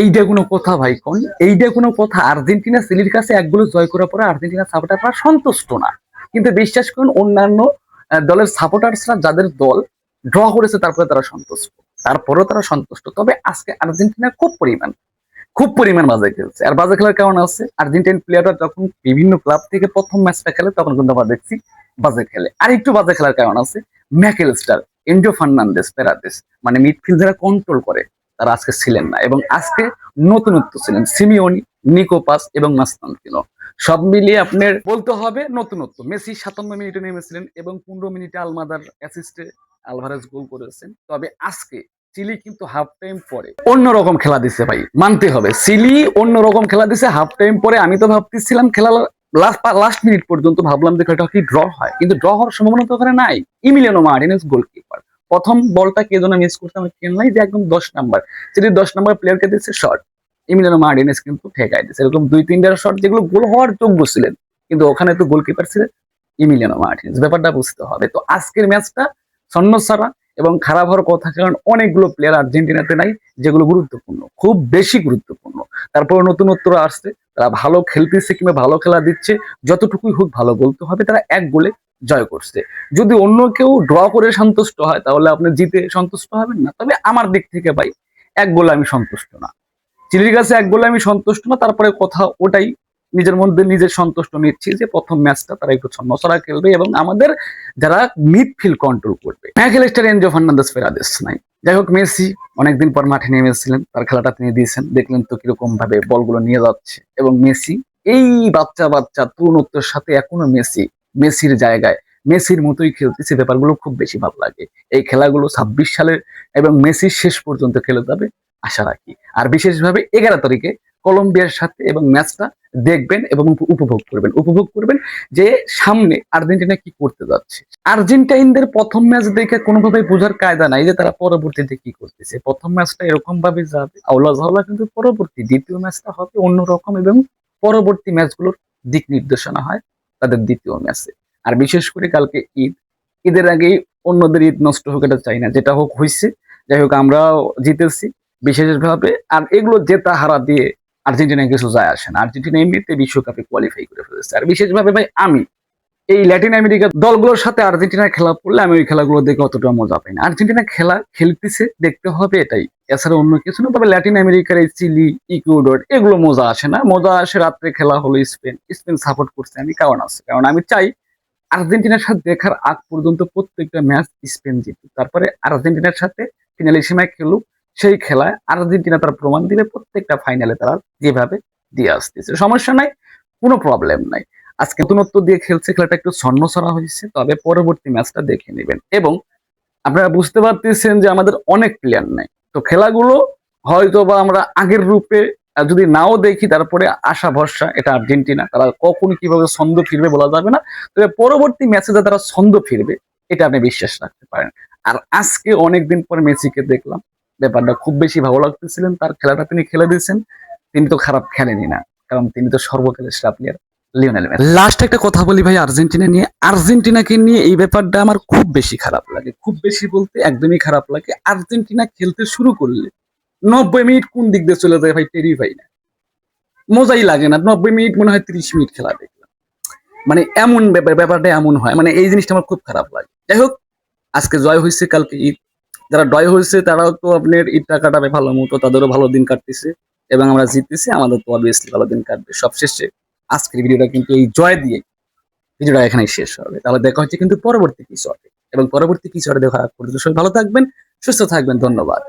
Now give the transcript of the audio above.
এইটা কোনো কথা ভাই কোন? এইটা কোনো কথা? আর্জেন্টিনা চিলির কাছে এক গোলে জয় করার পরে আর্জেন্টিনা সাপোর্টাররা সন্তুষ্ট না। কিন্তু বিশ্বাস করুন অন্যান্য দলের সাপোর্টার্সরা যাদের দল ড্র করেছে তারপরে তারা সন্তুষ্ট। তারপরেও তারা সন্তুষ্ট। তবে আজকে আর্জেন্টিনা খুব পরিমাণ বাজে খেলছে। আর বাজে খেলার কারণ আছে আর্জেন্টিন প্লেয়াররা যখন বিভিন্ন ক্লাব থেকে প্রথম ম্যাচটা খেলে তখন কিন্তু আমরা দেখছি বাজে খেলে। আর একটু বাজে খেলার কারণ আছে ম্যাকেলস্টার, এনজো ফার্নান্দেস, পেরাদেস মানে মিডফিল্ড যারা কন্ট্রোল করে তারা আজকে ছিলেন না এবং আজকে নতুনত্ব ছিলেন সিমিওনি, নিকোপাস এবং মাস্তানকিনো। সব মিলিয়ে আপনার বলতে হবে নতুনত্ব। মেসি 57 মিনিটে নেমেছিলেন এবং 15 মিনিটে আলমাদার অ্যাসিস্টে আলভারেজ গোল করেছেন। তবে আজকে চিলি কিন্তু হাফ টাইম পরে অন্যরকম খেলা দিছে ভাই, মানতে হবে। চিলি অন্যরকম খেলা দিছে হাফ টাইম পরে। আমি তো ভাবতেছিলাম খেলা লাস্ট মিনিট পর্যন্ত ভাবলাম যে খেলাটা কি ড্র হয়, কিন্তু ড্র হওয়ার সম্ভাবনা তো ওখানে নাই। ইমিলিয়ানো মার্টিনেজ গোলকিপার প্রথম বলটা কে যেন মিস করতে আমি খেয়াল নাই যে একদম 10 নাম্বার চিলির 10 নাম্বার প্লেয়ারকে দিচ্ছে শর্ট, ইমিলিয়ানো মার্টিনেজ কিন্তু ঠেকাই দিচ্ছে। এরকম 2-3টা শট যেগুলো গোল হওয়ার যোগ্য ছিলেন, কিন্তু ওখানে তো গোলকিপার ছিলেন ইমিলিয়ানো মার্টিনেজ। ব্যাপারটা বুঝতে হবে। তো আজকের ম্যাচটা ছন্নছাড়া এবং খারাপ হওয়ার কথা, কারণ অনেকগুলো প্লেয়ার আর্জেন্টিনাতে নাই যেগুলো গুরুত্বপূর্ণ, খুব বেশি গুরুত্বপূর্ণ। তারপর নতুনত্বরা আসছে, তারা ভালো খেলতেছে কিংবা ভালো খেলা দিচ্ছে, যতটুকুই হোক ভালো বলতে হবে তারা এক গোলে জয় করছে। যদি অন্য কেউ ড্র করে সন্তুষ্ট হয় তাহলে আপনি জিতে সন্তুষ্ট হবেন না। তবে আমার দিক থেকে ভাই এক গোলে আমি সন্তুষ্ট না, চিলির কাছে এক গোলে আমি সন্তুষ্ট না। তারপরে কথা ওটাই নিজের মধ্যে নিজের সন্তুষ্ট নিচ্ছি যে প্রথম ম্যাচটা তারা একটু ছন্নছাড়া খেলবে এবং আমাদের যারা মিডফিল্ড কন্ট্রোল করবে ম্যাকেলেস্টার, এনজো ফার্নান্দেস, পেরাদেস নাই। যাই হোক মেসি অনেকদিন পর মাঠে নেমেছিলেন, তার খেলাটা তিনি দিয়েছেন, দেখলেন তো কিরকম ভাবে বলগুলো নিয়ে যাচ্ছে। এবং মেসি এই বাচ্চা বাচ্চা তরুণত্বের সাথে এখনো মেসির জায়গায় মেসির মতোই খেলতেছে। ব্যাপারগুলো খুব বেশি ভালো লাগে। এই খেলাগুলো 26 সালের এবং মেসির শেষ পর্যন্ত খেলে যাবে আশা রাখি। আর বিশেষভাবে 11 তারিখে কলম্বিয়ার সাথে এবং ম্যাচটা দেখবেন এবং উপভোগ করবেন যে সামনে আর্জেন্টিনা কি করতে যাচ্ছে। আর্জেন্টাইনদের প্রথম ম্যাচ দেখে কোনোভাবে বোঝার কায়দা নাই যে তারা পরবর্তীতে কি করতেছে। প্রথম ম্যাচটা এরকম ভাবে যাবে আওলা ঝাওলা, কিন্তু পরবর্তী দ্বিতীয় ম্যাচটা হবে অন্যরকম এবং পরবর্তী ম্যাচগুলোর দিক নির্দেশনা হয় তাদের দ্বিতীয় ম্যাচে। আর বিশেষ করে কালকে ঈদের আগেই অন্যদের ঈদ নষ্ট হোক এটা চাই না, যেটা হোক হয়েছে। যাই হোক আমরাও জিতেছি বিশেষভাবে। আর এগুলো জেতা হারা দিয়ে আর্জেন্টিনা কিছু যায় আসে না। আর্জেন্টিনা এমনিতে বিশ্বকাপে কোয়ালিফাই করে ফেলেছে। আর বিশেষভাবে ভাই আমি এই ল্যাটিন আমেরিকার দলগুলোর সাথে আর্জেন্টিনার খেলা পড়লে আমি ওই খেলাগুলো দেখে অতটা মজা পাই না। আর্জেন্টিনা খেলা খেলতেছে দেখতে হবে এটাই, এছাড়া অন্য কিছু না। তবে ল্যাটিন আমেরিকার এই চিলি, ইকুয়েডর এগুলো মজা আসে না। মজা আসে রাত্রে খেলা হলো স্পেন সাপোর্ট করছে আমি, কারণ আছে, কারণ আমি চাই আর্জেন্টিনার সাথে দেখার আগ পর্যন্ত প্রত্যেকটা ম্যাচ স্পেন জিতুক, তারপরে আর্জেন্টিনার সাথে ফিনালি সীমায় খেলুক। সেই খেলায় আর্জেন্টিনা তার প্রমাণ দিবে প্রত্যেকটা ফাইনালে তারা যেভাবে দিয়ে আসতেছে। সমস্যা নাই, কোনো প্রবলেম নাই। আজকে নতুনত্ব দিয়ে খেলছে, খেলাটা একটু ছন্নছাড়া হয়েছে, তবে পরবর্তী ম্যাচটা দেখে নেবেন। এবং আপনারা বুঝতে পারতেছেন যে আমাদের অনেক প্লেয়ার নাই, তো খেলাগুলো হয়তো বা আমরা আগের রূপে যদি নাও দেখি, তারপরে আশা ভরসা এটা আর্জেন্টিনা তারা কখন কিভাবে ছন্দ ফিরবে বলা যাবে না। তবে পরবর্তী ম্যাচে যে তারা ছন্দ ফিরবে এটা আপনি বিশ্বাস রাখতে পারেন। আর আজকে অনেকদিন পর মেসিকে দেখলাম, ব্যাপারটা খুব বেশি ভালো লাগতেছিলেন। তার খেলাটা তিনি খেলে দিয়েছেন, তিনি তো খারাপ খেলেনি না, কারণ তিনি তো সর্বকালের সেরা প্লেয়ার লিওনেল মেসি। লাস্ট একটা কথা বলি ভাই আর্জেন্টিনা নিয়ে। আর্জেন্টিনাকে নিয়ে এই ব্যাপারটা আমার খুব বেশি খারাপ লাগে, খুব বেশি বলতে একদমই খারাপ লাগে। আর্জেন্টিনা খেলতে শুরু করলে 90 মিনিট কোন দিক দিয়ে চলে যায় ভাই টেরই পাই না, মজাই লাগে না। 90 মিনিট মনে হয় 30 মিনিট খেলা দেখলাম, মানে এমন ব্যাপারটা এমন হয়, মানে এই জিনিসটা আমার খুব খারাপ লাগে। যাই হোক আজকে জয় হয়েছে, কালকে ঈদ, যারা জয় হয়েছে তারাও তো আপনার ঈদটা কাটাবে ভালো মতো, তাদেরও ভালো দিন কাটতেছে এবং আমরা জিততেছি, আমাদের তো অবভিয়াসলি ভালো দিন কাটবে। সবশেষে আজকের ভিডিওটা কিন্তু এই জয় দিয়ে ভিডিওটা এখানে শেষ হবে। তাহলে দেখা হচ্ছে কিন্তু পরবর্তী এপিসোডে, এবং পরবর্তী এপিসোডে দেখা পর্যন্ত সবাই ভালো থাকবেন, সুস্থ থাকবেন। ধন্যবাদ।